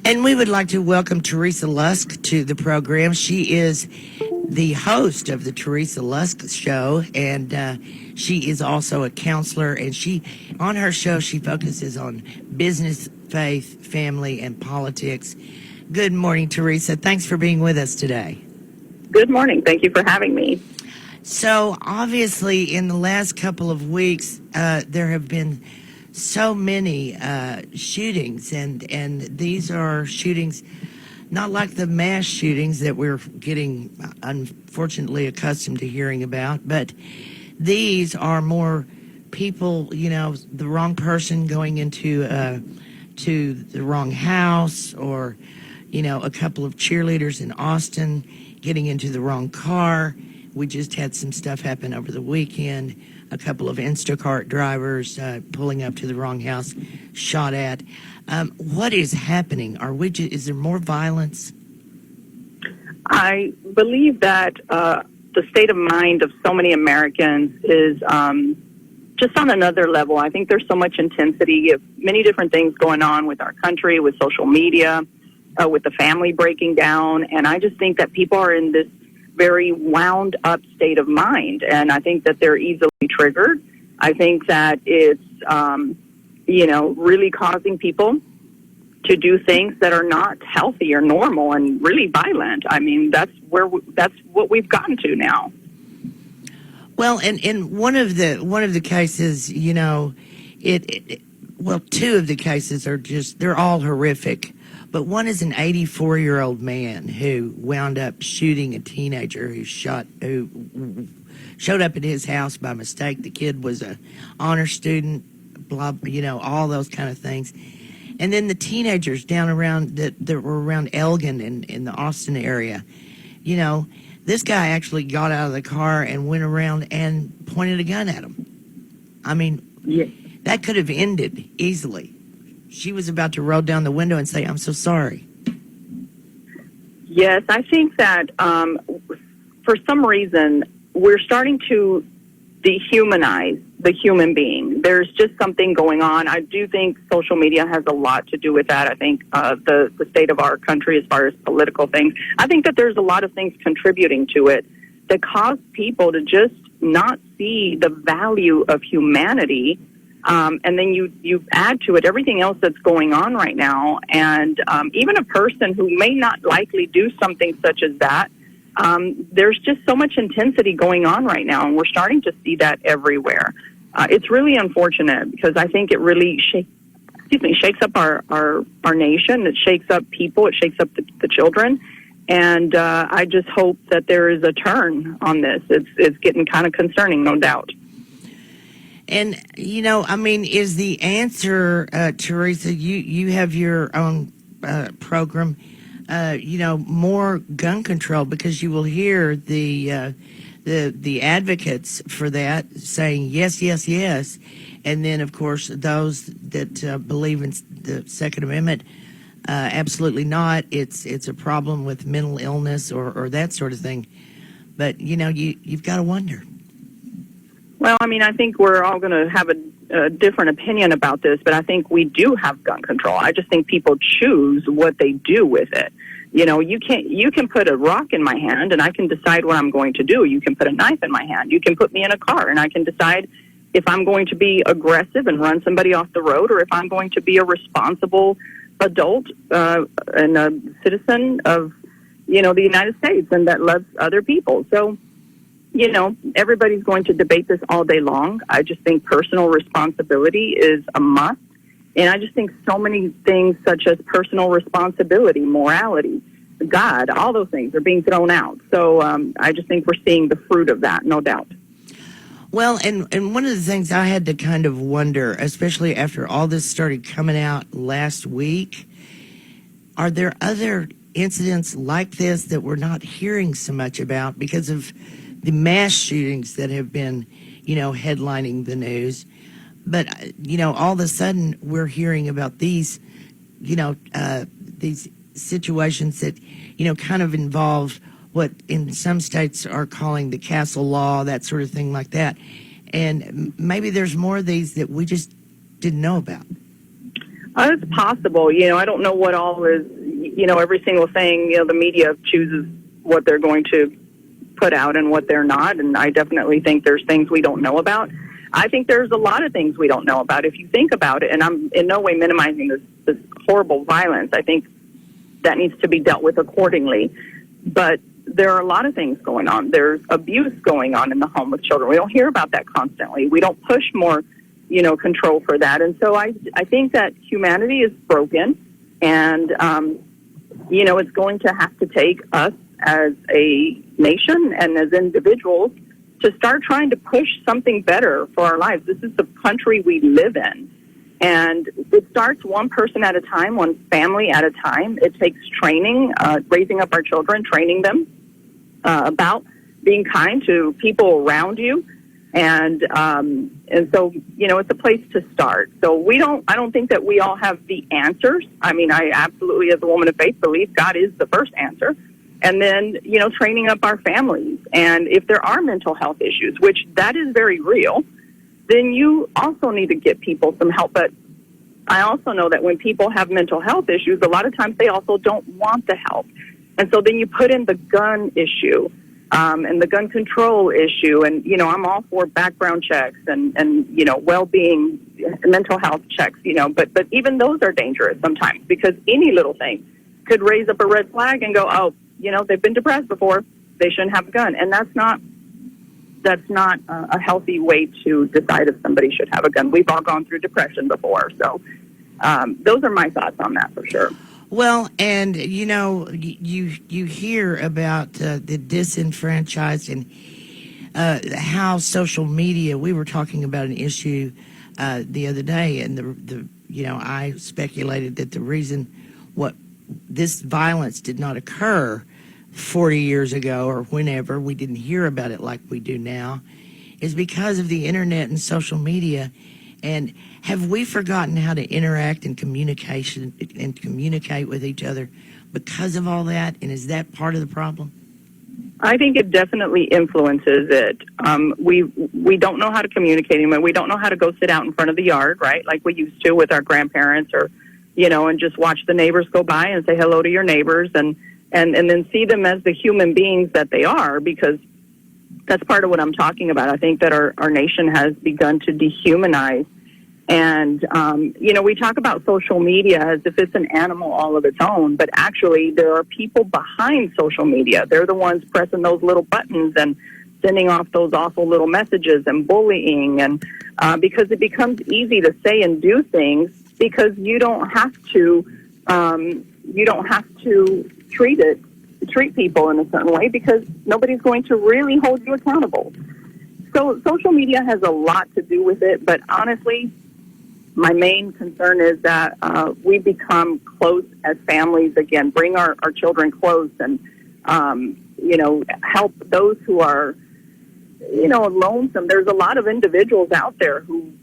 And we would like to welcome Teresa Lusk to the program. She is the host of the Teresa Lusk Show, and she is also a counselor. And on her show, she focuses on business, faith, family, and politics. Good morning, Teresa. Thanks for being with us today. Good morning. Thank you for having me. So, obviously, in the last couple of weeks, there have been so many shootings, and these are shootings not like the mass shootings that we're getting, unfortunately, accustomed to hearing about, but these are more people, the wrong person going into to the wrong house, or, a couple of cheerleaders in Austin getting into the wrong car. We just had some stuff happen over the weekend. A couple of Instacart drivers pulling up to the wrong house, shot at. What is happening? Is there more violence? I believe that the state of mind of so many Americans is just on another level. I think there's so much intensity of many different things going on with our country, with social media, with the family breaking down. And I just think that people are in this very wound up state of mind, and I think that they're easily triggered. I think that it's really causing people to do things that are not healthy or normal and really violent. I mean, that's what we've gotten to now. Well, and in one of the cases, two of the cases are they're all horrific. But one is an 84-year-old man who wound up shooting a teenager who showed up at his house by mistake. The kid was a honor student, all those kind of things. And then the teenagers down around that were around Elgin in the Austin area, this guy actually got out of the car and went around and pointed a gun at him. I mean, yeah. That could have ended easily. She was about to roll down the window and say, "I'm so sorry." Yes, I think that for some reason we're starting to dehumanize the human being. There's just something going on. I do think social media has a lot to do with that. I think the state of our country as far as political things, I think that there's a lot of things contributing to it that cause people to just not see the value of humanity. And then you add to it everything else that's going on right now. And even a person who may not likely do something such as that, there's just so much intensity going on right now. And we're starting to see that everywhere. It's really unfortunate because I think it really shakes up our nation. It shakes up people. It shakes up the children. And I just hope that there is a turn on this. It's getting kind of concerning, no doubt. And, is the answer, Teresa, you have your own program, more gun control, because you will hear the advocates for that saying yes, yes, yes. And then, of course, those that believe in the Second Amendment, absolutely not. It's a problem with mental illness or that sort of thing. But, you've got to wonder. Well, I mean, I think we're all going to have a different opinion about this, but I think we do have gun control. I just think people choose what they do with it. You can put a rock in my hand and I can decide what I'm going to do. You can put a knife in my hand. You can put me in a car and I can decide if I'm going to be aggressive and run somebody off the road, or if I'm going to be a responsible adult and a citizen of, the United States and that loves other people. So, everybody's going to debate this all day long. I just think personal responsibility is a must. And I just think so many things such as personal responsibility, morality, God, all those things are being thrown out. So I just think we're seeing the fruit of that, no doubt. Well, and one of the things I had to kind of wonder, especially after all this started coming out last week, are there other incidents like this that we're not hearing so much about because of the mass shootings that have been, headlining the news? But, all of a sudden we're hearing about these, these situations that, kind of involve what in some states are calling the castle law, that sort of thing like that. And maybe there's more of these that we just didn't know about. It's possible. I don't know what all is, every single thing, the media chooses what they're going to put out and what they're not. And I definitely think there's things we don't know about. I think there's a lot of things we don't know about. If you think about it, and I'm in no way minimizing this horrible violence, I think that needs to be dealt with accordingly. But there are a lot of things going on. There's abuse going on in the home with children. We don't hear about that constantly. We don't push more, control for that. And so I think that humanity is broken, and, it's going to have to take us as a nation and as individuals to start trying to push something better for our lives. This is the country we live in. And it starts one person at a time, one family at a time. It takes training, raising up our children, training them about being kind to people around you. And so, it's a place to start. So I don't think that we all have the answers. I mean, I absolutely, as a woman of faith, believe God is the first answer. And then, training up our families. And if there are mental health issues, which that is very real, then you also need to get people some help. But I also know that when people have mental health issues, a lot of times they also don't want the help. And so then you put in the gun issue and the gun control issue. And, I'm all for background checks and well-being, mental health checks, but even those are dangerous sometimes because any little thing could raise up a red flag and go, oh, they've been depressed before, they shouldn't have a gun. And that's not a healthy way to decide if somebody should have a gun. We've all gone through depression before. So those are my thoughts on that for sure. Well, and, you hear about the disenfranchised and how social media, we were talking about an issue the other day, and I speculated that the reason this violence did not occur 40 years ago or whenever, we didn't hear about it like we do now, is because of the internet and social media. And have we forgotten how to interact and communicate with each other because of all that? And is that part of the problem? I think it definitely influences it. We don't know how to communicate anymore. We don't know how to go sit out in front of the yard, right, like we used to with our grandparents, or and just watch the neighbors go by and say hello to your neighbors, and then see them as the human beings that they are, because that's part of what I'm talking about. I think that our nation has begun to dehumanize. And, we talk about social media as if it's an animal all of its own, but actually there are people behind social media. They're the ones pressing those little buttons and sending off those awful little messages and bullying. And because it becomes easy to say and do things because you don't have to treat people in a certain way because nobody's going to really hold you accountable. So social media has a lot to do with it, but honestly, my main concern is that we become close as families again, bring our children close and, help those who are, lonesome. There's a lot of individuals out there who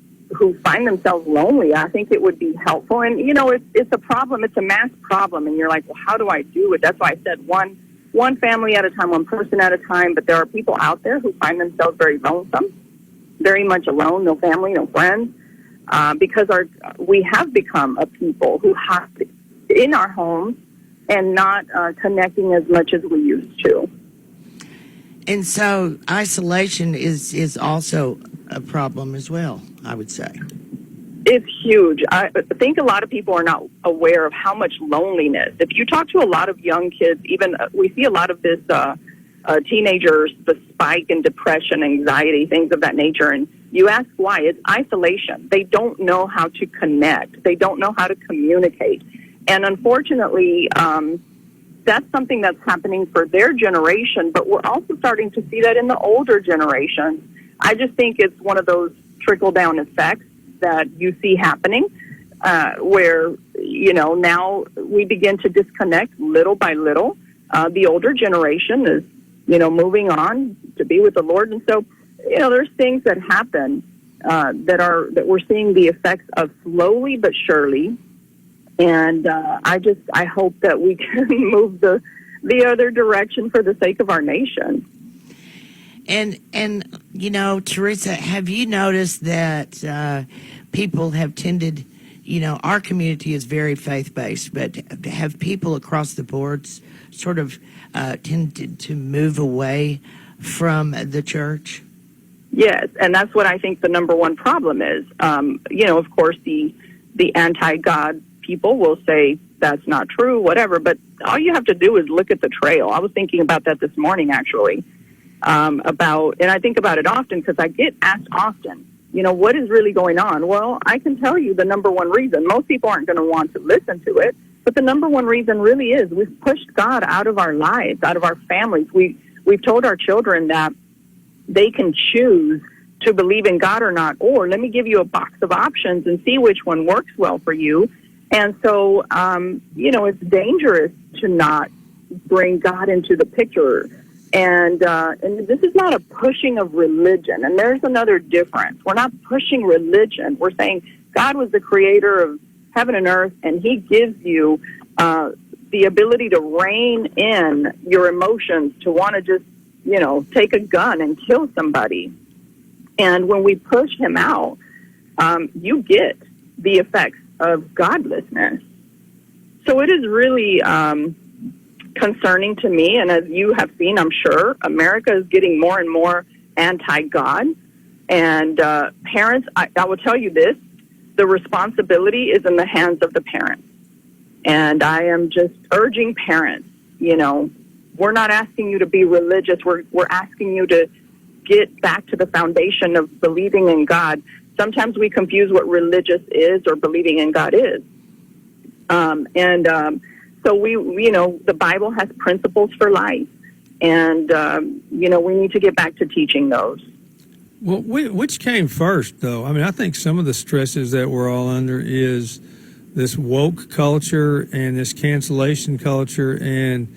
find themselves lonely. I think it would be helpful. And, it's a problem. It's a mass problem. And you're like, well, how do I do it? That's why I said one family at a time, one person at a time. But there are people out there who find themselves very lonesome, very much alone, no family, no friends, because we have become a people who have to, in our homes and not connecting as much as we used to. And so isolation is also a problem as well, I would say. It's huge. I think a lot of people are not aware of how much loneliness. If you talk to a lot of young kids, even we see a lot of this teenagers, the spike in depression, anxiety, things of that nature. And you ask why. It's isolation. They don't know how to connect. They don't know how to communicate. And unfortunately, that's something that's happening for their generation, but we're also starting to see that in the older generation. I just think it's one of those trickle-down effects that you see happening, where, now we begin to disconnect little by little. The older generation is, moving on to be with the Lord. And so, there's things that happen that we're seeing the effects of slowly but surely. And I hope that we can move the other direction for the sake of our nation. And Teresa, have you noticed that people have tended, our community is very faith-based, but have people across the boards sort of tended to move away from the church? Yes, and that's what I think the number one problem is. Of course, the anti-God people will say that's not true, whatever, but all you have to do is look at the trail. I was thinking about that this morning, actually, and I think about it often because I get asked often, what is really going on? Well, I can tell you the number one reason. Most people aren't going to want to listen to it, but the number one reason really is we've pushed God out of our lives, out of our families. We've told our children that they can choose to believe in God or not, or let me give you a box of options and see which one works well for you. And so, it's dangerous to not bring God into the picture. And this is not a pushing of religion. And there's another difference. We're not pushing religion. We're saying God was the creator of heaven and earth, and he gives you the ability to rein in your emotions, to want to just, take a gun and kill somebody. And when we push him out, you get the effects of godlessness. So it is really concerning to me. And as you have seen, I'm sure, America is getting more and more anti-God. And parents, I will tell you this, the responsibility is in the hands of the parents. And I am just urging parents, we're not asking you to be religious. We're asking you to get back to the foundation of believing in God. Sometimes we confuse what religious is or believing in God is. So we the Bible has principles for life. And, we need to get back to teaching those. Well, which came first, though? I mean, I think some of the stresses that we're all under is this woke culture and this cancellation culture. And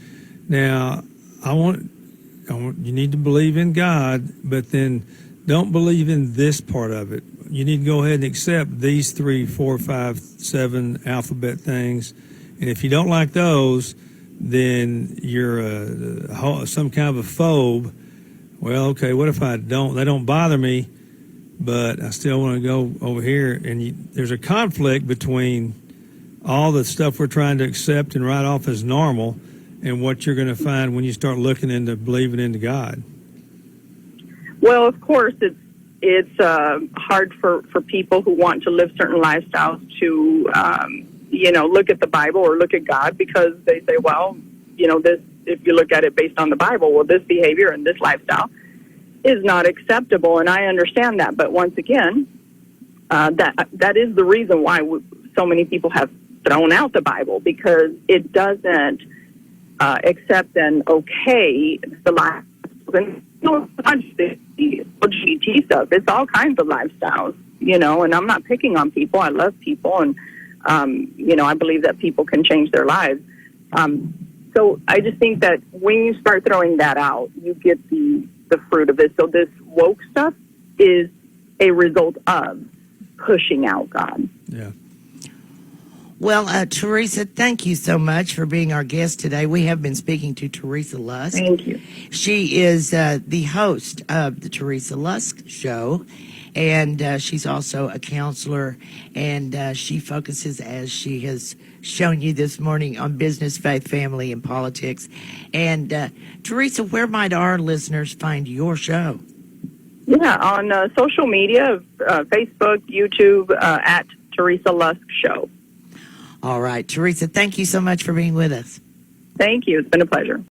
now you need to believe in God, but then don't believe in this part of it. You need to go ahead and accept these 3, 4, 5, 7 alphabet things. And if you don't like those, then you're some kind of a phobe. Well, okay, what if they don't bother me, but I still want to go over here? And there's a conflict between all the stuff we're trying to accept and write off as normal and what you're going to find when you start looking into believing into God. Well, of course, it's hard for people who want to live certain lifestyles to, look at the Bible or look at God, because they say, well, this, if you look at it based on the Bible, well, this behavior and this lifestyle is not acceptable. And I understand that. But once again, that is the reason why so many people have thrown out the Bible, because it doesn't accept and okay the lifestyle. And not just the LGBT stuff. It's all kinds of lifestyles, and I'm not picking on people. I love people, and, I believe that people can change their lives. So I just think that when you start throwing that out, you get the fruit of it. So this woke stuff is a result of pushing out God. Yeah. Well, Teresa, thank you so much for being our guest today. We have been speaking to Teresa Lusk. Thank you. She is the host of the Teresa Lusk Show, and she's also a counselor, and she focuses, as she has shown you this morning, on business, faith, family, and politics. And Teresa, where might our listeners find your show? Yeah, on social media, Facebook, YouTube, at Teresa Lusk Show. All right, Teresa, thank you so much for being with us. Thank you. It's been a pleasure.